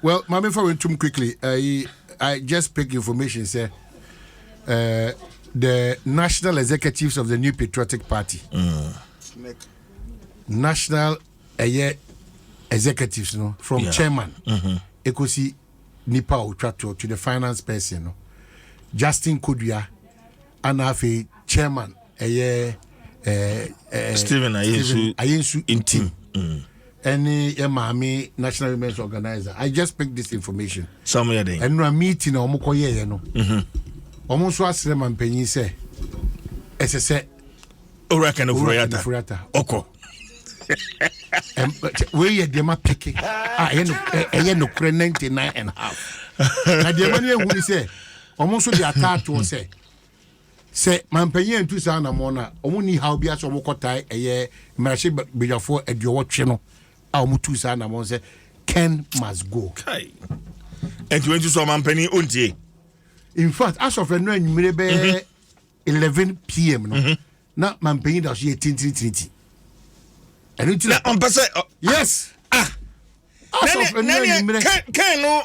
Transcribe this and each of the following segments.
Well, Mami, for too quickly, I just pick information. Say, the national executives of the New Patriotic Party, national executives, from chairman, Ekosi Nipa Utrato to the finance person, Justin Kodua, and Afi chairman, Stephen Ayensu in team. Any Mami National Women's Organizer. I just picked this information. Some of them. And no meeting or Mokoye, almost was Reman Penny say, as I said, Orakan of Furata. Oko. We had them picking. I no 99 and a half. Now, the money who say, almost the attack to say, Mampenny and Tusana Mona, only how be as a Mokotai a year, Marshall before a your channel. Our Mutusana Monse, Ken must go. And you went to some Mampenny Unti. In fact, as of a 11 p.m. Now, Mampenny does 18:30. And it's on pass. Yes. As of a can no,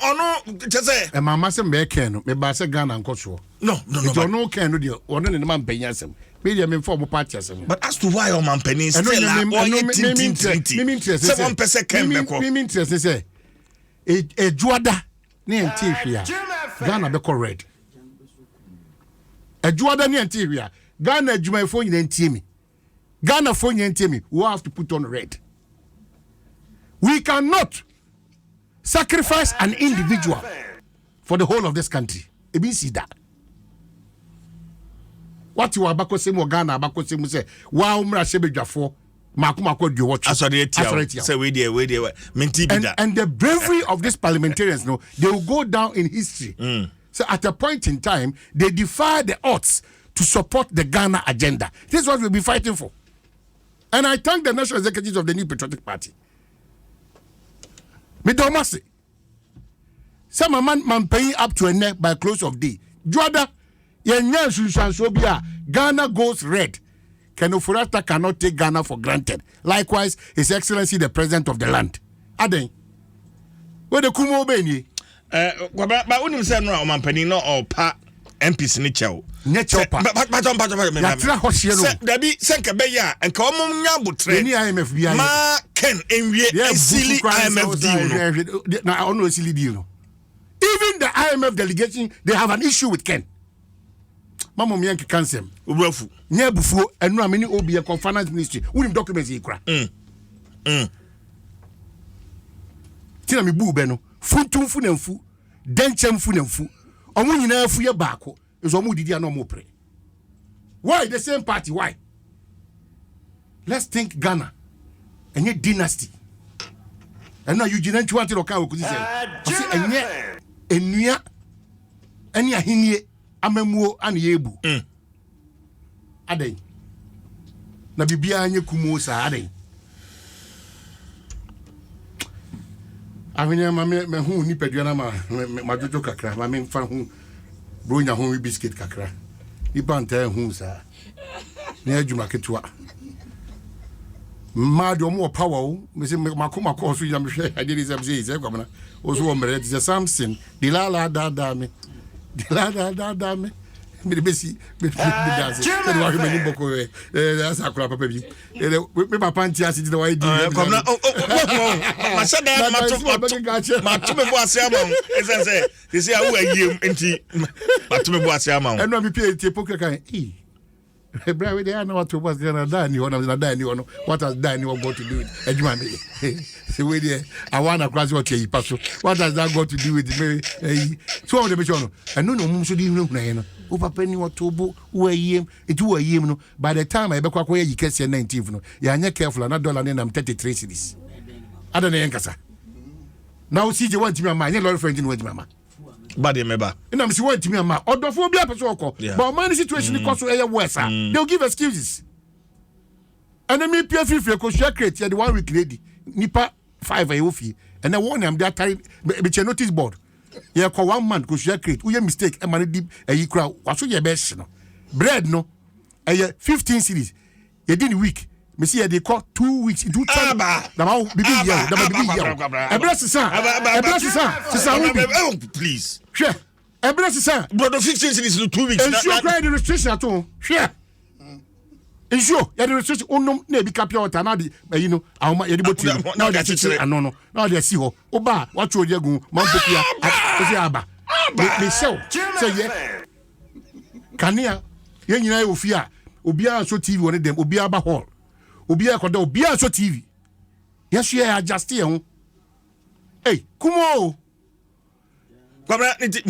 just say, and my master may can, may Bassa Ghana and Koso. No, no, can do or no, the man Penyasem. Medium informal parties. But as to why on Mampenny, and say, a Juada near Tifia, Ghana Beco Red. A Juada near Tifia, Ghana Juma phone and Timmy. Ghana phone and Timmy, who have to put on red. We cannot sacrifice an individual for the whole of this country. See that. What you are back to Ghana, back to say, wow, Mrashebejafo, Makuma, you watch. Say, and the bravery of these parliamentarians, they will go down in history. So at a point in time, they defy the odds to support the Ghana agenda. This is what we'll be fighting for. And I thank the national executives of the New Patriotic Party. Midomasi. Some man paying up to a neck by close of day. Juada, Ghana goes red. Kenofurata cannot take Ghana for granted. Likewise, His Excellency the President of the land. Aden. Where the Kumo Beni? But when you say no, Mampani no or pa MPs ni chow. Nature pa. But Yatra Hoshiano. Dabi Senkabeya and Komum Yabutre. Any IMF Ma Ken envy silly IMF deal. Now I don't know silly deal. Even the IMF delegation, they have an issue with Ken. Mama Mianki Nsem. Ubufu. Nebufu and no many OB and finance ministry. Wouldn't documents equal. Tina mi bu beno. Funtum funemfu. Denchem funemfu. Omu nyina fu ye baako. Is omu didi no mo pre. Why the same party? Why? Let's think Ghana. And your dynasty. And now you didn't want to look out because and yet enua any ahinie amemuo an yebu. Adey. Na bibia anye kumo sa adey. Avenya me hu ni pedua ma jojo kakra ma me fa hu bronya hu biscuit kakra. Ni banta hu sa. Na adwuma ketua. Mad or more power, Mr. Makuma calls you. I'm sure I did his absence. Governor also omelette is a Samson. The la da dame. The la da dame. Me the best. That's a crap of baby. With my panty, I see the way. Brother, they know what was going to die. You want to die. You know what has died. You want to do it. So we there. I want to cross what you pass. What has that got to do with me? So the mission. I know no one should even know. Over penny or tobo. Who are you? It who are you? By the time I back where you can see 19. You are not careful. Another dollar and I'm 33 cities. I don't know. Now see you want to be a man. You're not friends with mama. Body member. And I'm sure to me, ma. Odophobia person. But my situation is also worse. They'll give excuses. And then me PF free because share crate. The 1 week lady. Nipa 5 a fee. And I warn them that time. But your notice board. You call 1 month because share crate. We mistake. And money deep. And you crowd. What's your best? No bread. No. 15 cities. You didn't week. me see they call 2 weeks do time da ma bibi year da ma bibi year ebra sisa please hwe ebra sisa brother 15 is 2 weeks and you cry the restriction at all hwe ensure ya the restriction onum na ebi kapia water na de you know awoma ye de boti na de chichire anono na de si ho oba watcho ojegun mampopia o si aba me show say ye kania ye nyina ye ofia obia so TV woni dem obia ba hall obia koda obia so TV yes ye adjust ye ho hey kumo Kwabena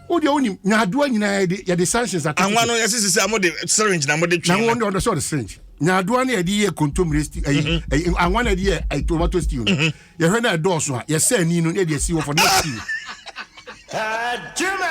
o de oni nyadoa nyina ye de sanctions at anwa no yesisi am de syringe na mo de twi na won de so the syringe nyadoa na ye de ye contomere anwa na de ye tomato stew ye hwe na do so a ye say ni no na de si wo for next year